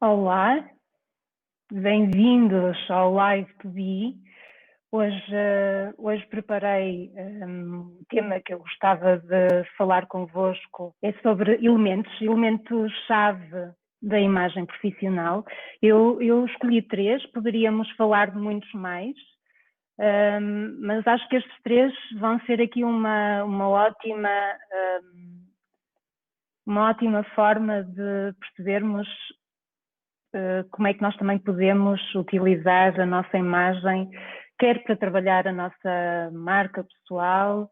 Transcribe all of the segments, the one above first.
Olá, bem-vindos ao Live to Be. Hoje preparei um tema que eu gostava de falar convosco, é sobre elementos-chave da imagem profissional. Eu escolhi três, poderíamos falar de muitos mais, mas acho que estes três vão ser aqui uma ótima forma de percebermos como é que nós também podemos utilizar a nossa imagem, quer para trabalhar a nossa marca pessoal,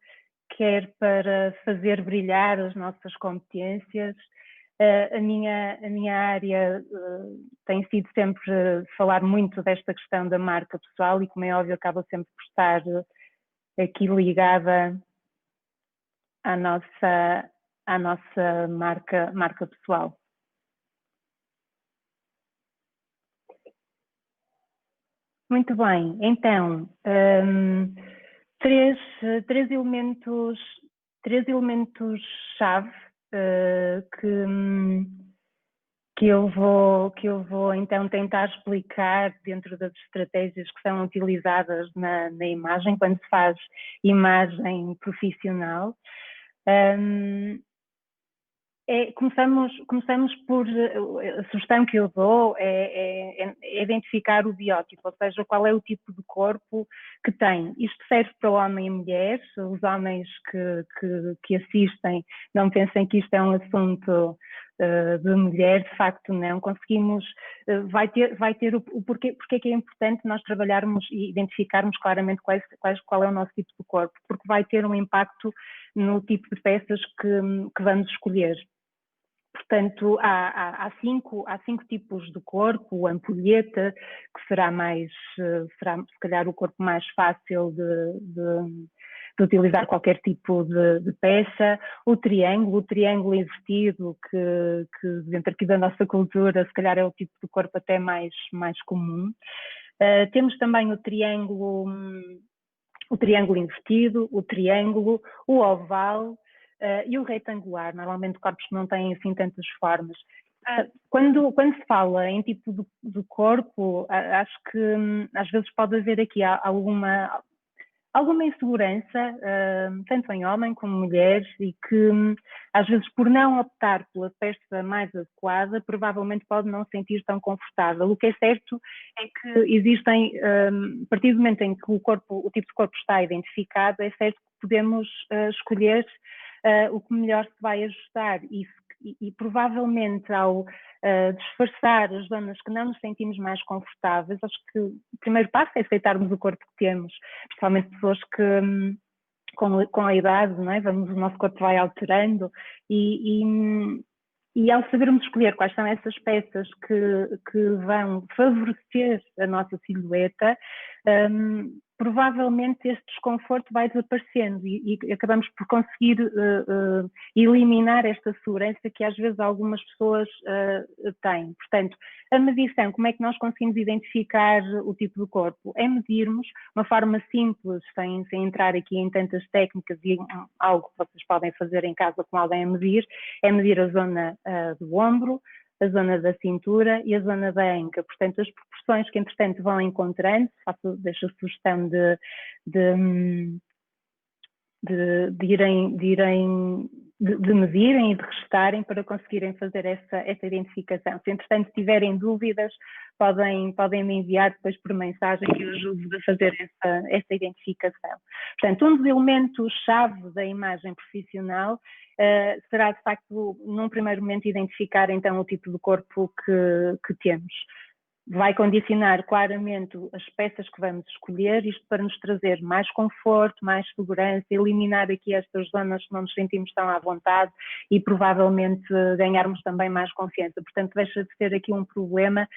quer para fazer brilhar as nossas competências. A minha área tem sido sempre falar muito desta questão da marca pessoal e, como é óbvio, acaba sempre por estar aqui ligada à nossa marca pessoal. Muito bem, então, três elementos-chave que eu vou então tentar explicar dentro das estratégias que são utilizadas na imagem, quando se faz imagem profissional. Começamos por, a sugestão que eu dou é identificar o biótipo, ou seja, qual é o tipo de corpo que tem. Isto serve para homem e mulher. Os homens que assistem não pensem que isto é um assunto de mulher, de facto não. Conseguimos, vai ter o porquê, porque é que é importante nós trabalharmos e identificarmos claramente qual é o nosso tipo de corpo, porque vai ter um impacto no tipo de peças que vamos escolher. Portanto, há cinco tipos de corpo. O ampulheta, que será se calhar o corpo mais fácil de utilizar qualquer tipo de peça. O triângulo invertido, que dentro aqui da nossa cultura, se calhar é o tipo de corpo até mais comum. Temos também o triângulo invertido, o triângulo, o oval, e o retangular, normalmente corpos que não têm assim tantas formas. Quando se fala em tipo de corpo, acho que às vezes pode haver aqui alguma insegurança, tanto em homem como mulheres, e que às vezes por não optar pela peça mais adequada, provavelmente pode não se sentir tão confortável. O que é certo é que existem, a partir do momento em que o tipo de corpo está identificado, é certo que podemos escolher o que melhor se vai ajustar e provavelmente ao disfarçar as zonas que não nos sentimos mais confortáveis, acho que o primeiro passo é aceitarmos o corpo que temos, principalmente pessoas que com a idade, não é? O nosso corpo vai alterando e ao sabermos escolher quais são essas peças que vão favorecer a nossa silhueta, provavelmente este desconforto vai desaparecendo e acabamos por conseguir eliminar esta segurança que às vezes algumas pessoas têm. Portanto, a medição, como é que nós conseguimos identificar o tipo de corpo? É medirmos uma forma simples, sem entrar aqui em tantas técnicas e algo que vocês podem fazer em casa com alguém a medir, é medir a zona do ombro, a zona da cintura e a zona da anca. Portanto, as proporções que, entretanto, vão encontrando, deixo a sugestão de medirem e de restarem para conseguirem fazer essa identificação. Se, entretanto, tiverem dúvidas, podem me enviar depois por mensagem que eu ajudo a fazer essa identificação. Portanto, um dos elementos-chave da imagem profissional será, de facto, num primeiro momento, identificar então o tipo de corpo que temos. Vai condicionar claramente as peças que vamos escolher, isto para nos trazer mais conforto, mais segurança, eliminar aqui estas zonas que não nos sentimos tão à vontade e provavelmente ganharmos também mais confiança. Portanto, deixa de ser aqui um problema,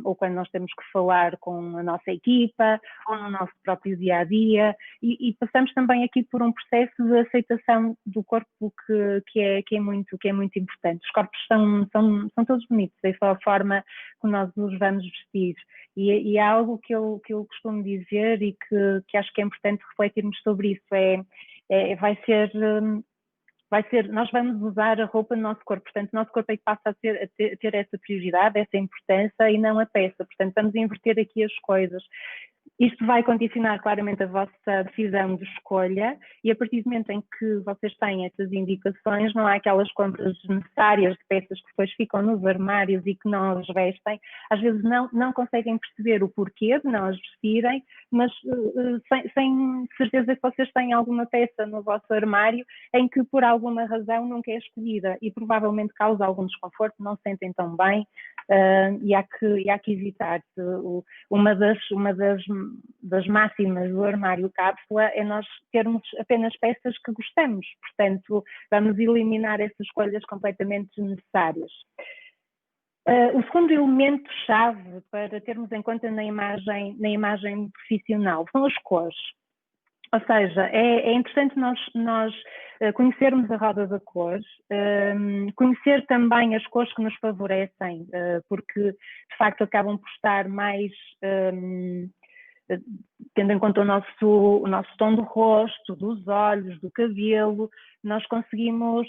ou quando nós temos que falar com a nossa equipa, ou no nosso próprio dia-a-dia, e passamos também aqui por um processo de aceitação do corpo que é muito importante. Os corpos são todos bonitos, é só a forma que nós nos vamos vestir. E há algo que eu costumo dizer e que acho que é importante refletirmos sobre isso, vai ser nós vamos usar a roupa no nosso corpo, portanto, o nosso corpo é que passa a ter essa prioridade, essa importância e não a peça, portanto, vamos inverter aqui as coisas. Isto vai condicionar claramente a vossa decisão de escolha e a partir do momento em que vocês têm essas indicações, não há aquelas compras necessárias de peças que depois ficam nos armários e que não as vestem. Às vezes não conseguem perceber o porquê de não as vestirem, mas sem certeza que vocês têm alguma peça no vosso armário em que por alguma razão nunca é escolhida e provavelmente causa algum desconforto, não se sentem tão bem e há que evitar. Uma das máximas do armário cápsula é nós termos apenas peças que gostamos, portanto, vamos eliminar essas escolhas completamente desnecessárias. O segundo elemento-chave para termos em conta na imagem profissional são as cores. Ou seja, é interessante nós conhecermos a roda da cor, conhecer também as cores que nos favorecem, porque de facto acabam por estar mais, tendo em conta o nosso tom do rosto, dos olhos, do cabelo, nós conseguimos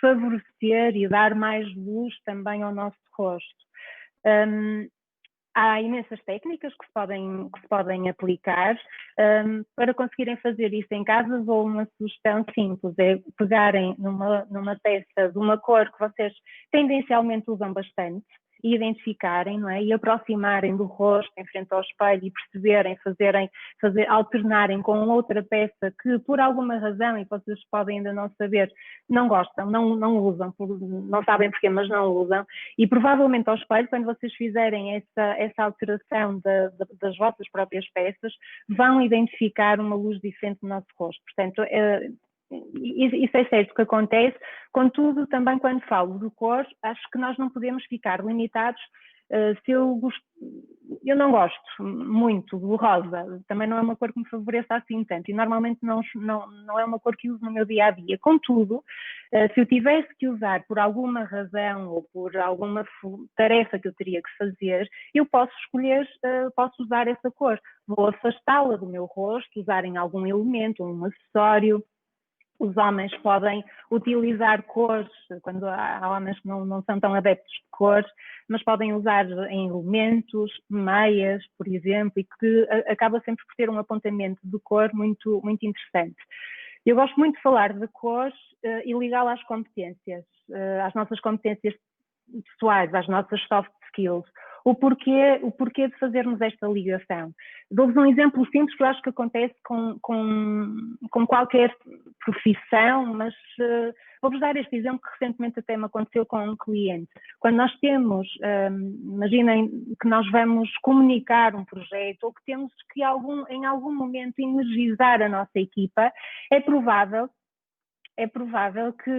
favorecer e dar mais luz também ao nosso rosto. Há imensas técnicas que se podem aplicar para conseguirem fazer isso em casa, ou uma sugestão simples é pegarem numa peça de uma cor que vocês tendencialmente usam bastante e identificarem, não é? E aproximarem do rosto em frente ao espelho e perceberem, alternarem com outra peça que por alguma razão, e vocês podem ainda não saber, não gostam, não usam, não sabem porquê, mas não usam, e provavelmente ao espelho, quando vocês fizerem essa alteração das vossas próprias peças, vão identificar uma luz diferente no nosso rosto. Portanto, isso é certo que acontece, contudo, também quando falo de cor, acho que nós não podemos ficar limitados. Se eu não gosto muito do rosa, também não é uma cor que me favoreça assim tanto, e normalmente não é uma cor que uso no meu dia a dia. Contudo, se eu tivesse que usar por alguma razão ou por alguma tarefa que eu teria que fazer, eu posso escolher, posso usar essa cor. Vou afastá-la do meu rosto, usar em algum elemento, um acessório. Os homens podem utilizar cores, quando há homens que não são tão adeptos de cores, mas podem usar em elementos, meias, por exemplo, e que acaba sempre por ter um apontamento de cor muito, muito interessante. Eu gosto muito de falar de cores e ligá-la às competências, às nossas competências pessoais, às nossas soft skills. O porquê de fazermos esta ligação. Dou-vos um exemplo simples que eu acho que acontece com qualquer profissão, mas vou-vos dar este exemplo que recentemente até me aconteceu com um cliente. Quando nós temos, imaginem que nós vamos comunicar um projeto ou que temos que em algum momento energizar a nossa equipa, é provável que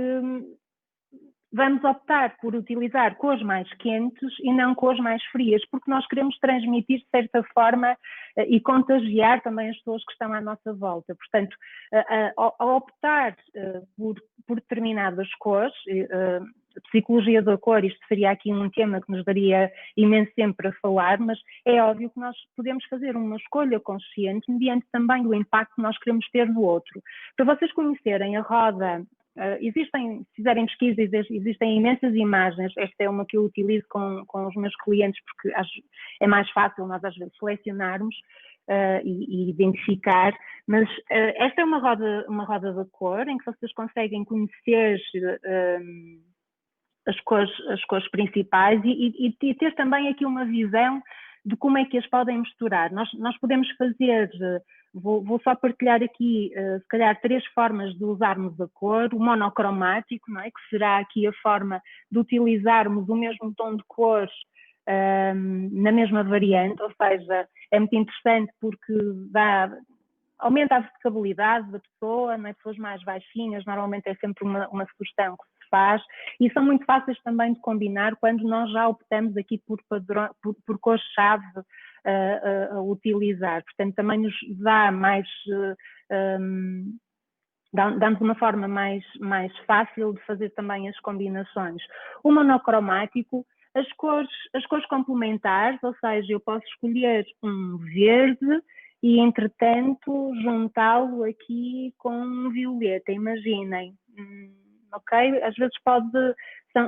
vamos optar por utilizar cores mais quentes e não cores mais frias, porque nós queremos transmitir de certa forma e contagiar também as pessoas que estão à nossa volta. Portanto, ao optar por determinadas cores, psicologia da cor, isto seria aqui um tema que nos daria imenso tempo para falar, mas é óbvio que nós podemos fazer uma escolha consciente mediante também o impacto que nós queremos ter no outro. Para vocês conhecerem a roda, se fizerem pesquisas, existem imensas imagens. Esta é uma que eu utilizo com os meus clientes porque é mais fácil nós às vezes selecionarmos e identificar, mas esta é uma roda da cor em que vocês conseguem conhecer as cores principais e ter também aqui uma visão de como é que as podem misturar. Nós podemos fazer, vou só partilhar aqui, se calhar, 3 formas de usarmos a cor. O monocromático, não é? Que será aqui a forma de utilizarmos o mesmo tom de cores na mesma variante, ou seja, é muito interessante porque aumenta a vocabilidade da pessoa, não é? Pessoas mais baixinhas, normalmente é sempre uma sugestão que se faz, e são muito fáceis também de combinar quando nós já optamos aqui por cores-chave a utilizar. Portanto, também nos dá dá-nos uma forma mais fácil de fazer também as combinações. O monocromático, as cores complementares, ou seja, eu posso escolher um verde e, entretanto, juntá-lo aqui com um violeta. Imaginem, ok? Às vezes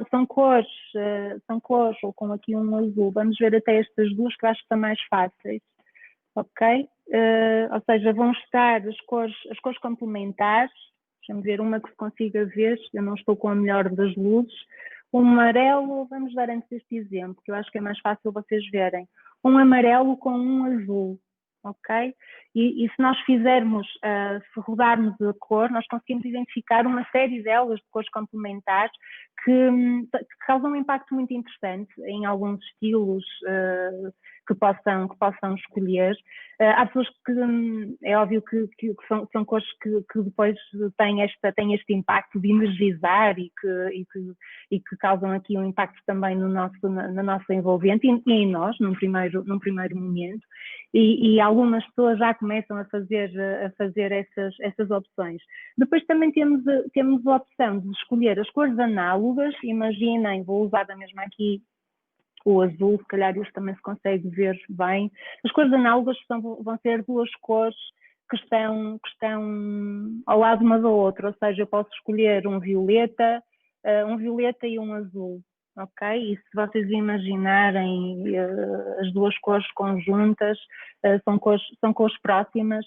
são cores, ou com aqui um azul. Vamos ver até estas duas que eu acho que são mais fáceis, ok? Ou seja, vão estar as cores complementares. Deixa-me ver uma que se consiga ver, eu não estou com a melhor das luzes. Um amarelo, vamos dar antes este exemplo, que eu acho que é mais fácil vocês verem. Um amarelo com um azul, ok? E se nós fizermos, se rodarmos a cor, nós conseguimos identificar uma série delas de cores complementares que causam um impacto muito interessante em alguns estilos que possam escolher. Há pessoas que é óbvio que são cores que depois têm este impacto de energizar e que causam aqui um impacto também na nossa envolvente e em nós, num primeiro momento. E algumas pessoas já começam a fazer essas opções. Depois também temos a opção de escolher as cores análogas. Imaginem, vou usar da mesma aqui o azul, se calhar isto também se consegue ver bem. As cores análogas vão ser duas cores que estão ao lado uma da outra, ou seja, eu posso escolher um violeta e um azul, ok? E se vocês imaginarem as duas cores conjuntas, são cores próximas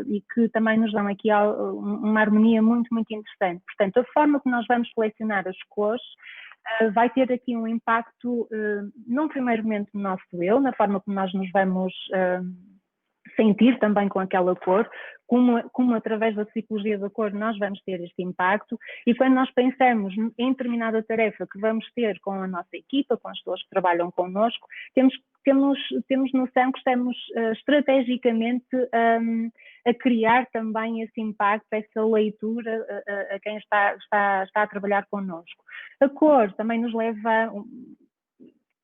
e que também nos dão aqui uma harmonia muito, muito interessante. Portanto, a forma que nós vamos selecionar as cores vai ter aqui um impacto, num primeiro momento, no nosso eu, na forma como nós nos vamos sentir também com aquela cor, como através da psicologia da cor nós vamos ter este impacto, e quando nós pensamos em determinada tarefa que vamos ter com a nossa equipa, com as pessoas que trabalham connosco, temos noção que estamos estrategicamente a criar também esse impacto, essa leitura a quem está a trabalhar connosco. A cor também nos leva,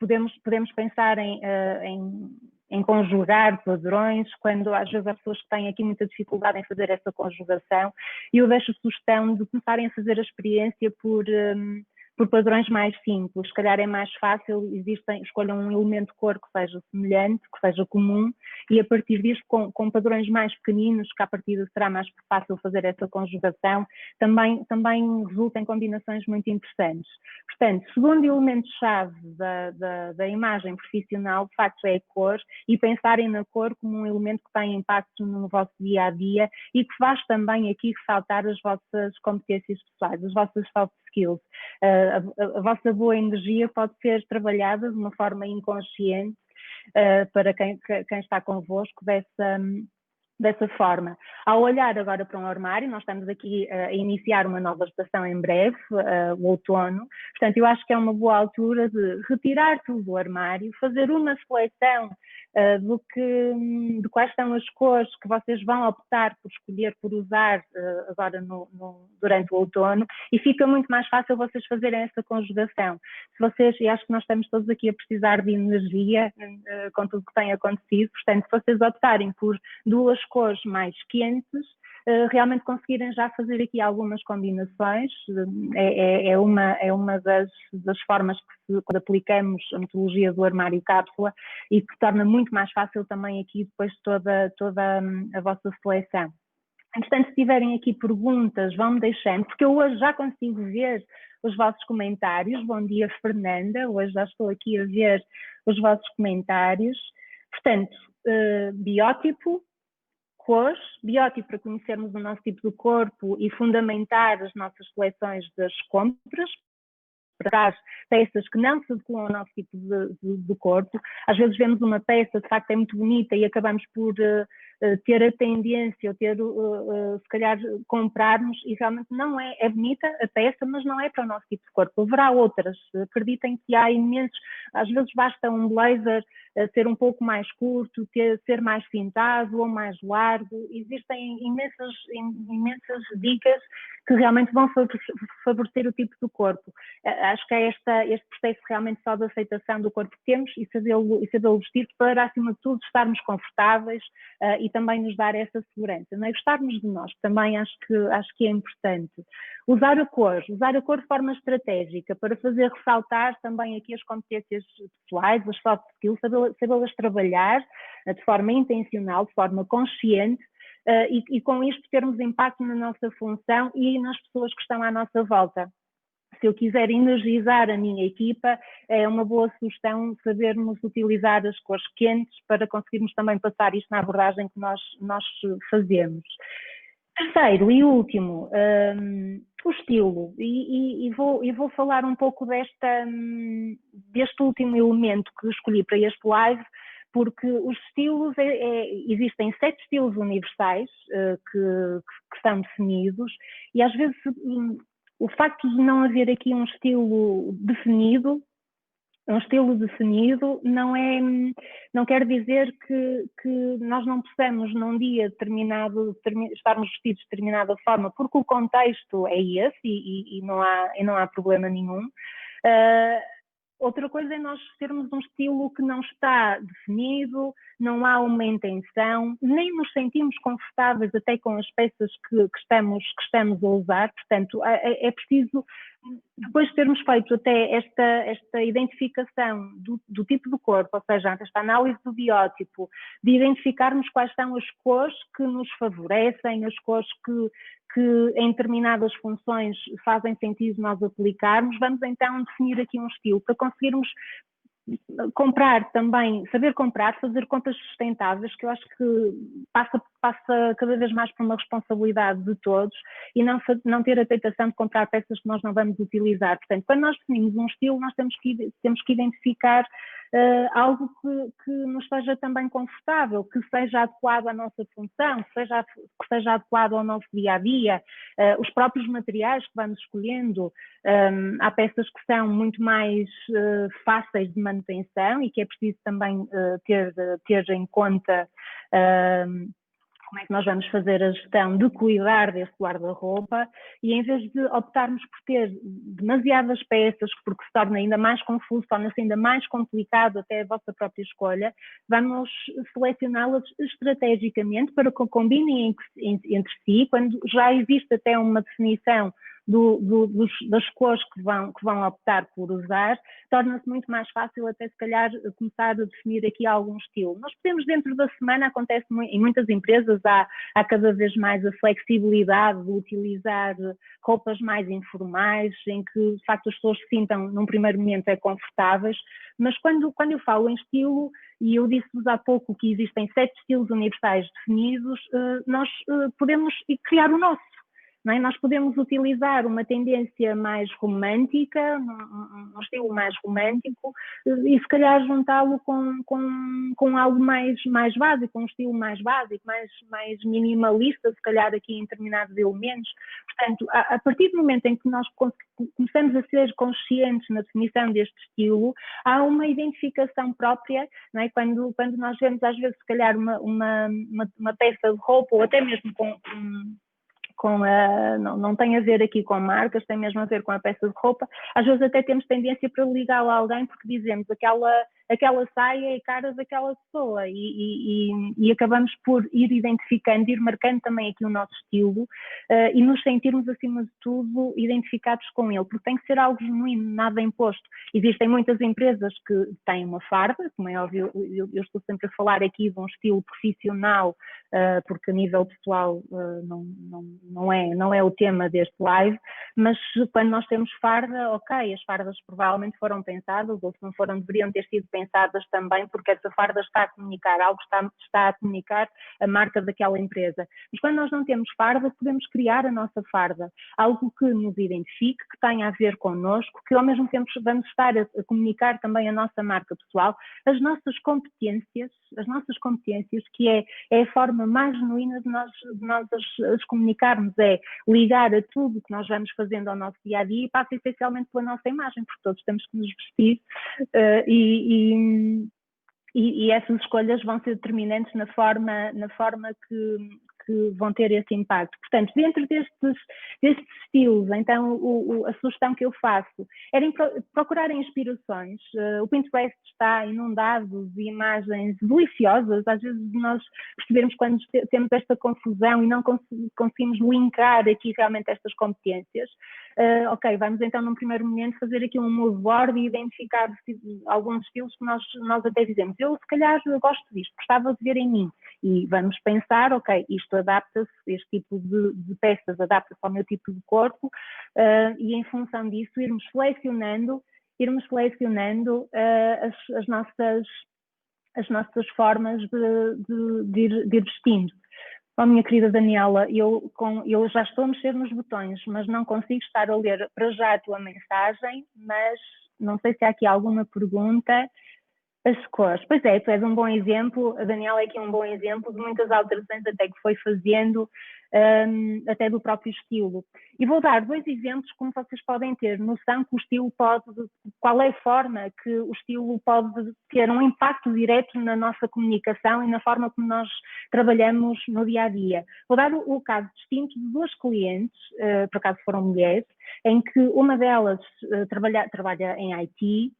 podemos pensar em conjugar padrões, quando às vezes há pessoas que têm aqui muita dificuldade em fazer essa conjugação, e eu deixo a sugestão de começarem a fazer a experiência por padrões mais simples. Se calhar é mais fácil, escolham um elemento de cor que seja semelhante, que seja comum, e a partir disso, com padrões mais pequeninos, que à partida será mais fácil fazer essa conjugação, também resultam em combinações muito interessantes. Portanto, segundo elemento-chave da imagem profissional, de facto, é a cor, e pensarem na cor como um elemento que tem impacto no vosso dia-a-dia e que faz também aqui ressaltar as vossas competências pessoais, as vossas soft skills. A vossa boa energia pode ser trabalhada de uma forma inconsciente para quem está convosco dessa forma. Ao olhar agora para um armário, nós estamos aqui a iniciar uma nova estação em breve, o outono, portanto eu acho que é uma boa altura de retirar tudo do armário, fazer uma seleção de quais são as cores que vocês vão optar por escolher, por usar agora durante o outono, e fica muito mais fácil vocês fazerem essa conjugação. E acho que nós estamos todos aqui a precisar de energia com tudo que tem acontecido, portanto, se vocês optarem por duas cores mais quentes, realmente conseguirem já fazer aqui algumas combinações, é uma das formas que quando aplicamos a metodologia do armário cápsula e que torna muito mais fácil também aqui depois toda a vossa seleção. Entretanto, se tiverem aqui perguntas, vão-me deixando, porque eu hoje já consigo ver os vossos comentários. Bom dia, Fernanda, hoje já estou aqui a ver os vossos comentários. Portanto, biótipo, cores, biótipo para conhecermos o nosso tipo de corpo e fundamentar as nossas seleções das compras, para peças que não se adequam ao nosso tipo de corpo. Às vezes vemos uma peça, de facto é muito bonita e acabamos por ter a tendência, ou se calhar comprarmos, e realmente não é bonita a peça, mas não é para o nosso tipo de corpo. Haverá outras, acreditem que há imensos, às vezes basta um blazer ser um pouco mais curto, ser mais cintado ou mais largo, existem imensas dicas que realmente vão favorecer o tipo do corpo. Acho que é este processo realmente só de aceitação do corpo que temos e sabê-lo vestir para, acima de tudo, estarmos confortáveis e também nos dar essa segurança. Não é? Gostarmos de nós, também acho que é importante. Usar a cor de forma estratégica para fazer ressaltar também aqui as competências pessoais, as soft skills, sabê-las trabalhar de forma intencional, de forma consciente, e com isto termos impacto na nossa função e nas pessoas que estão à nossa volta. Se eu quiser energizar a minha equipa, é uma boa sugestão sabermos utilizar as cores quentes para conseguirmos também passar isto na abordagem que nós fazemos. Terceiro e último, o estilo, e vou falar um pouco deste último elemento que escolhi para este live, porque os estilos, existem 7 estilos universais que são definidos, e às vezes o facto de não haver aqui um estilo definido não quer dizer que nós não possamos num dia determinado estarmos vestidos de determinada forma, porque o contexto é esse e não há problema nenhum. Outra coisa é nós termos um estilo que não está definido, não há uma intenção, nem nos sentimos confortáveis até com as peças que estamos a usar. Portanto, é preciso, depois de termos feito até esta identificação do tipo de corpo, ou seja, esta análise do biótipo, de identificarmos quais são as cores que nos favorecem, as cores que em determinadas funções fazem sentido nós aplicarmos, vamos então definir aqui um estilo para conseguirmos comprar também, saber comprar, fazer compras sustentáveis, que eu acho que passa cada vez mais por uma responsabilidade de todos e não ter a tentação de comprar peças que nós não vamos utilizar. Portanto, quando nós definimos um estilo, nós temos que identificar algo que nos seja também confortável, que seja adequado à nossa função, que seja adequado ao nosso dia-a-dia, os próprios materiais que vamos escolhendo. Há peças que são muito mais fáceis de manutenção e que é preciso também ter em conta como é que nós vamos fazer a gestão de cuidar desse guarda-roupa, e em vez de optarmos por ter demasiadas peças, porque se torna ainda mais confuso, torna-se ainda mais complicado até a vossa própria escolha, vamos selecioná-las estrategicamente para que combinem entre si, quando já existe até uma definição das cores que vão optar por usar, torna-se muito mais fácil até se calhar começar a definir aqui algum estilo. Nós podemos dentro da semana, acontece em muitas empresas, há cada vez mais a flexibilidade de utilizar roupas mais informais, em que de facto as pessoas se sintam num primeiro momento confortáveis, mas quando eu falo em estilo, e eu disse-vos há pouco que existem 7 estilos universais definidos, nós podemos criar o nosso. Não é? Nós podemos utilizar uma tendência mais romântica, um estilo mais romântico, e se calhar juntá-lo com algo mais básico, um estilo mais básico, mais minimalista, se calhar aqui em determinados elementos. Portanto, a partir do momento em que nós começamos a ser conscientes na definição deste estilo, há uma identificação própria, não é? Quando nós vemos às vezes se calhar uma peça de roupa, ou até mesmo não tem a ver aqui com marcas, tem mesmo a ver com a peça de roupa, às vezes até temos tendência para ligá-la a alguém porque dizemos aquela saia é cara daquela pessoa e acabamos por ir identificando, ir marcando também aqui o nosso estilo e nos sentirmos acima de tudo identificados com ele, porque tem que ser algo genuíno, nada imposto. Existem muitas empresas que têm uma farda, como é óbvio, eu estou sempre a falar aqui de um estilo profissional, porque a nível pessoal não é o tema deste live, mas quando nós temos farda, ok, as fardas provavelmente foram pensadas, ou se não foram, deveriam ter sido pensadas também, porque essa farda está a comunicar algo, está a comunicar a marca daquela empresa. Mas quando nós não temos farda, podemos criar a nossa farda, algo que nos identifique, que tenha a ver connosco, que ao mesmo tempo vamos estar a comunicar também a nossa marca pessoal, as nossas competências, que é a forma mais genuína de nós as comunicarmos, é ligar a tudo que nós vamos fazendo ao nosso dia-a-dia e passa essencialmente pela nossa imagem, porque todos temos que nos vestir e essas escolhas vão ser determinantes na forma que vão ter esse impacto. Portanto, dentro destes estilos, então a sugestão que eu faço era procurar inspirações. O Pinterest está inundado de imagens deliciosas, às vezes nós percebemos quando temos esta confusão e não conseguimos linkar aqui realmente estas competências. ok, vamos então num primeiro momento fazer aqui um mood board e identificar alguns estilos que nós até dizemos, eu se calhar gosto disto, gostava de ver em mim, e vamos pensar, ok, isto adapta-se, este tipo de peças adapta-se ao meu tipo de corpo, e em função disso irmos selecionando as nossas formas de ir vestindo. Oh, minha querida Daniela, eu já estou a mexer nos botões, mas não consigo estar a ler para já a tua mensagem, mas não sei se há aqui alguma pergunta. As cores. Pois é, tu és um bom exemplo, a Daniela é aqui um bom exemplo de muitas alterações até que foi fazendo, até do próprio estilo. E vou dar 2 exemplos como vocês podem ter noção que o estilo qual é a forma que o estilo pode ter um impacto direto na nossa comunicação e na forma como nós trabalhamos no dia a dia. Vou dar o caso distinto de 2 clientes, por acaso foram mulheres, em que uma delas trabalha em IT,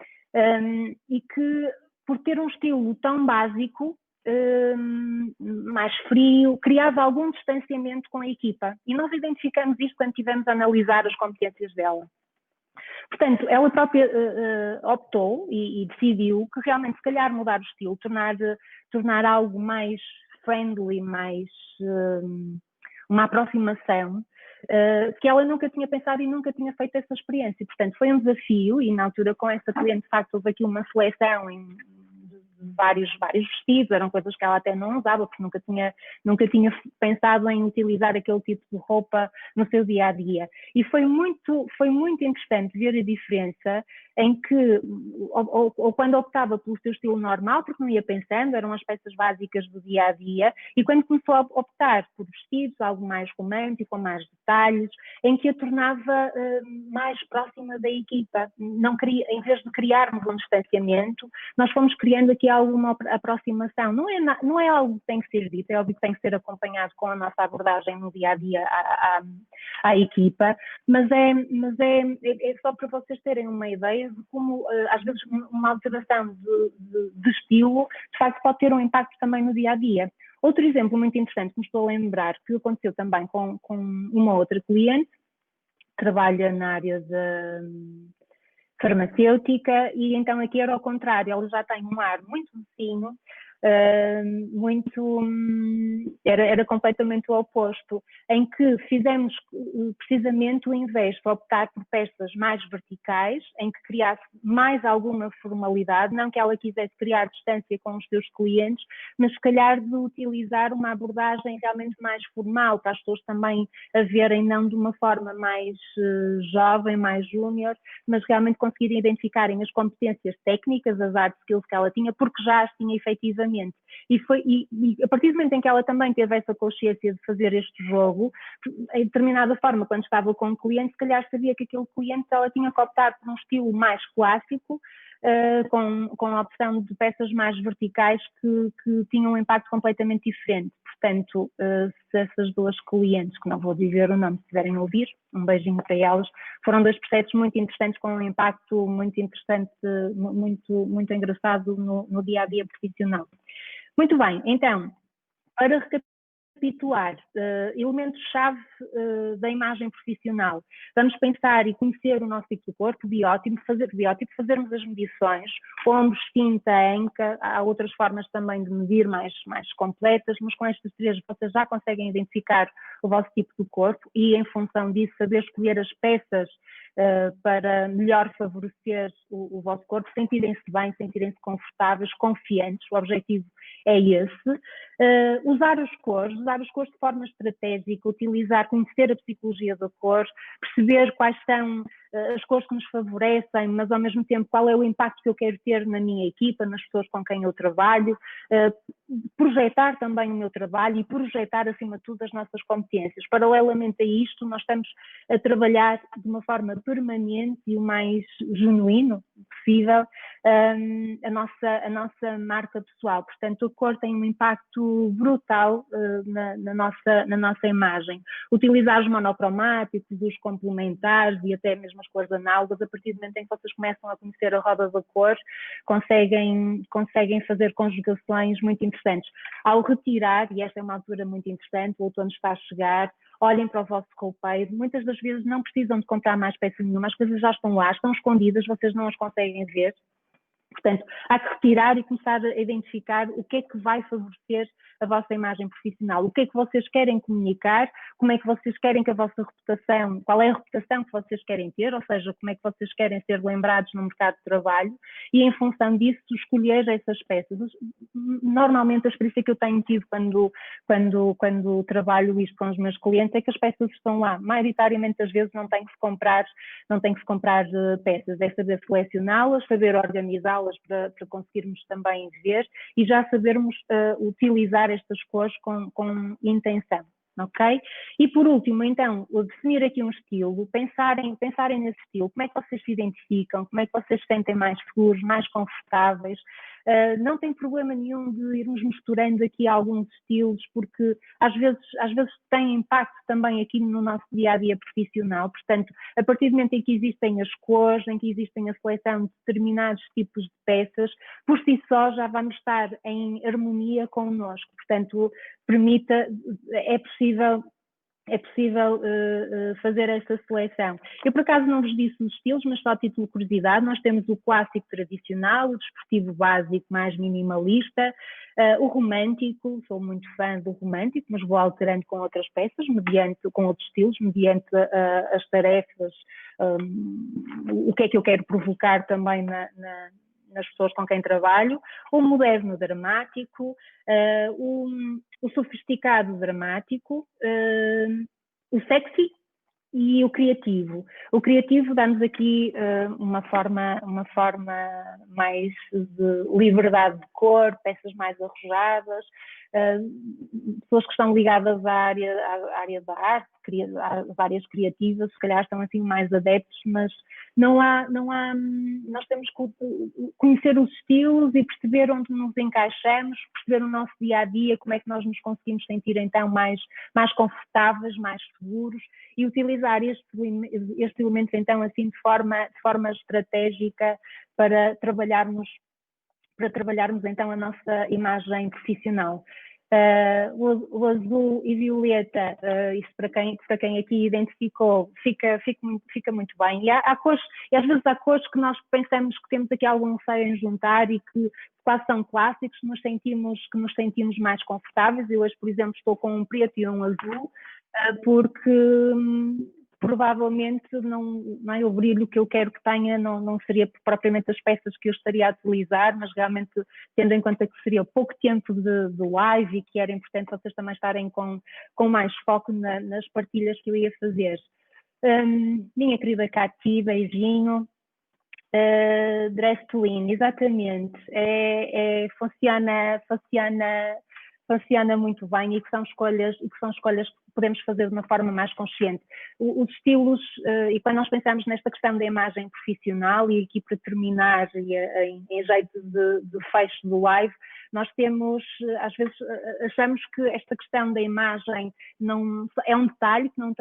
e que por ter um estilo tão básico, mais frio, criava algum distanciamento com a equipa. E nós identificamos isto quando estivemos a analisar as competências dela. Portanto, ela própria optou e decidiu que realmente, se calhar, mudar o estilo, tornar algo mais friendly, mais uma aproximação, que ela nunca tinha pensado e nunca tinha feito essa experiência. Portanto, foi um desafio e na altura com essa cliente, de facto, houve aqui uma seleção de vários vestidos, eram coisas que ela até não usava, porque nunca tinha pensado em utilizar aquele tipo de roupa no seu dia-a-dia. E foi muito interessante ver a diferença em que, ou quando optava pelo seu estilo normal, porque não ia pensando, eram as peças básicas do dia-a-dia, e quando começou a optar por vestidos, algo mais romântico, com mais detalhes, em que a tornava mais próxima da equipa. Em vez de criarmos um distanciamento, nós fomos criando aqui alguma aproximação. Não é algo que tem que ser dito, é óbvio que tem que ser acompanhado com a nossa abordagem no dia-a-dia à equipa, mas é só para vocês terem uma ideia de como, às vezes, uma alteração de estilo, de facto, pode ter um impacto também no dia-a-dia. Outro exemplo muito interessante que me estou a lembrar, que aconteceu também com uma outra cliente, que trabalha na área da farmacêutica, e então aqui era ao contrário, ela já tem um ar muito docinho, era completamente o oposto, em que fizemos precisamente o inverso, optar por peças mais verticais, em que criasse mais alguma formalidade, não que ela quisesse criar distância com os seus clientes, mas se calhar de utilizar uma abordagem realmente mais formal, para as pessoas também a verem não de uma forma mais jovem, mais júnior, mas realmente conseguirem identificarem as competências técnicas, as hard skills que ela tinha, porque já as tinha efetivamente. E a partir do momento em que ela também teve essa consciência de fazer este jogo, em determinada forma, quando estava com o cliente, se calhar sabia que aquele cliente ela tinha que optar por um estilo mais clássico, com a opção de peças mais verticais que tinham um impacto completamente diferente. Portanto, se essas 2 clientes, que não vou dizer o nome, se estiverem a ouvir, um beijinho para elas, foram 2 processos muito interessantes, com um impacto muito interessante, muito engraçado no dia-a-dia profissional. Muito bem, então, para recapitular, elementos-chave da imagem profissional. Vamos pensar e conhecer o nosso tipo de corpo, biótipo, fazermos as medições, ombros, cinta, anca, há outras formas também de medir mais completas, mas com estas 3 vocês já conseguem identificar o vosso tipo de corpo e, em função disso, saber escolher as peças para melhor favorecer o vosso corpo, sentirem-se bem, sentirem-se confortáveis, confiantes. O objetivo é esse. Usar as cores de forma estratégica, conhecer a psicologia da cor, perceber quais são as cores que nos favorecem, mas ao mesmo tempo qual é o impacto que eu quero ter na minha equipa, nas pessoas com quem eu trabalho, projetar também o meu trabalho e projetar acima de tudo as nossas competências. Paralelamente a isto, nós estamos a trabalhar de uma forma permanente e o mais genuíno possível a nossa marca pessoal. Portanto, a cor tem um impacto brutal na nossa imagem. Utilizar os monocromáticos, os complementares e até mesmo as cores análogas, a partir do momento em que vocês começam a conhecer a roda da cor, conseguem fazer conjugações muito interessantes. Ao retirar, e esta é uma altura muito interessante, o outono está a chegar, olhem para o vosso roupeiro. Muitas das vezes não precisam de comprar mais peça nenhuma, as coisas já estão lá, estão escondidas, vocês não as conseguem ver. Portanto, há que retirar e começar a identificar o que é que vai favorecer a vossa imagem profissional, o que é que vocês querem comunicar, como é que vocês querem que a vossa reputação, qual é a reputação que vocês querem ter, ou seja, como é que vocês querem ser lembrados no mercado de trabalho, e em função disso escolher essas peças. Normalmente a experiência que eu tenho tido quando trabalho isto com os meus clientes é que as peças estão lá, maioritariamente às vezes não tem que se comprar peças, é saber selecioná-las, saber organizá-las para conseguirmos também ver e já sabermos utilizar estas cores com intenção. Ok? E por último, então, definir aqui um estilo, pensarem nesse estilo, como é que vocês se identificam, como é que vocês se sentem mais seguros, mais confortáveis. Não tem problema nenhum de irmos misturando aqui alguns estilos, porque às vezes tem impacto também aqui no nosso dia-a-dia profissional. Portanto, a partir do momento em que existem as cores, em que existem a seleção de determinados tipos de peças, por si só já vamos estar em harmonia connosco. Portanto, é possível fazer essa seleção. Eu, por acaso, não vos disse os estilos, mas só a título de curiosidade, nós temos o clássico tradicional, o desportivo básico mais minimalista, o romântico, sou muito fã do romântico, mas vou alterando com outras peças, com outros estilos, mediante as tarefas, o que é que eu quero provocar também nas pessoas com quem trabalho, o moderno dramático, o sofisticado dramático, o sexy e o criativo. O criativo dá-nos aqui uma forma mais de liberdade de cor, peças mais arrojadas, pessoas que estão ligadas à área da arte, às áreas criativas, se calhar estão assim mais adeptos, mas nós temos que conhecer os estilos e perceber onde nos encaixamos, perceber o nosso dia-a-dia, como é que nós nos conseguimos sentir então mais confortáveis, mais seguros, e utilizar estes elementos então assim de forma estratégica para trabalharmos então a nossa imagem profissional. O azul e violeta, isso para quem aqui identificou, fica muito bem. E às vezes há cores que nós pensamos que temos aqui algum receio em juntar e que quase são clássicos, que nos sentimos mais confortáveis. Eu hoje, por exemplo, estou com um preto e um azul, porque provavelmente não é o brilho que eu quero que tenha, não seria propriamente as peças que eu estaria a utilizar, mas realmente tendo em conta que seria pouco tempo de live e que era importante vocês também estarem com mais foco nas partilhas que eu ia fazer. Minha querida Cati, beijinho. Dress to win, exatamente. Funciona muito bem e que são escolhas que podemos fazer de uma forma mais consciente. Os estilos, e quando nós pensamos nesta questão da imagem profissional, e aqui para terminar, em jeito de fecho do live, nós temos, às vezes, achamos que esta questão da imagem é um detalhe que não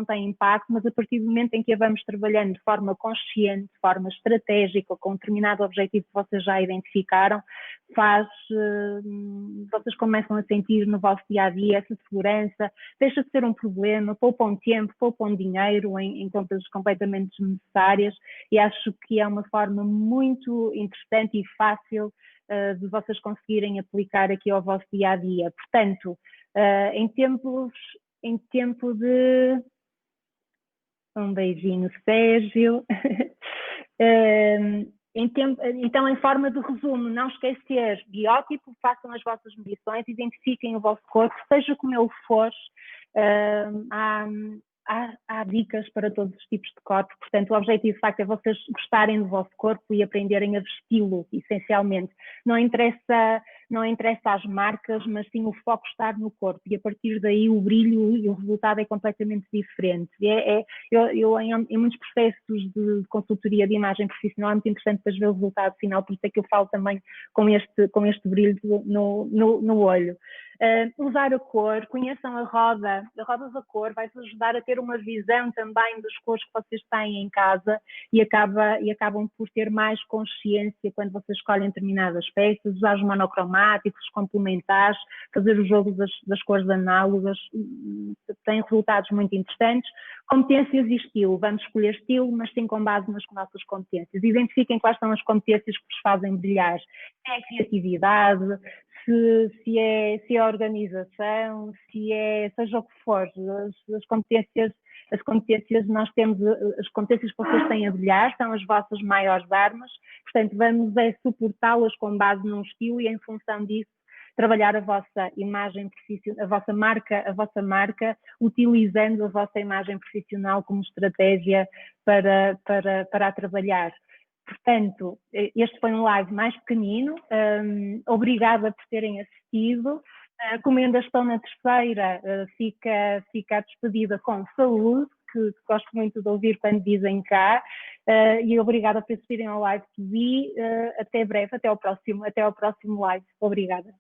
tem impacto, mas a partir do momento em que a vamos trabalhando de forma consciente, de forma estratégica, com um determinado objetivo que vocês já identificaram, vocês começam a sentir no vosso dia-a-dia essa segurança, deixa de ser um problema, poupam tempo, poupam dinheiro em compras completamente desnecessárias, e acho que é uma forma muito interessante e fácil de vocês conseguirem aplicar aqui ao vosso dia-a-dia. Portanto, em tempo de... Um beijinho, Sérgio. Então, em forma de resumo, não esquecer biótipo, façam as vossas medições, identifiquem o vosso corpo, seja como ele for, há dicas para todos os tipos de corpo. Portanto, o objetivo de facto é vocês gostarem do vosso corpo e aprenderem a vesti-lo, essencialmente. Não interessa as marcas, mas sim o foco estar no corpo, e a partir daí o brilho e o resultado é completamente diferente. Eu em muitos processos de consultoria de imagem profissional é muito interessante depois ver o resultado final, por isso é que eu falo também com este brilho no olho. Usar a cor, conheçam a roda da cor, vai-vos ajudar a ter uma visão também das cores que vocês têm em casa e acabam por ter mais consciência quando vocês escolhem determinadas peças, usar os monocromáticos, os complementares, fazer o jogo das cores análogas, tem resultados muito interessantes. Competências e estilo, vamos escolher estilo, mas sim com base nas nossas competências. Identifiquem quais são as competências que vos fazem brilhar. Se é a criatividade, se é a organização, seja o que for, as competências nós temos, as competências que vocês têm a brilhar são as vossas maiores armas, portanto vamos suportá-las com base num estilo e em função disso trabalhar a vossa imagem profissional, a vossa marca, utilizando a vossa imagem profissional como estratégia para a trabalhar. Portanto, este foi um live mais pequenino. Obrigada por terem assistido. Como ainda estou na terceira, fica a despedida com saúde, que gosto muito de ouvir quando dizem cá. E obrigada por assistirem ao live que vi. Até breve, até ao próximo live. Obrigada.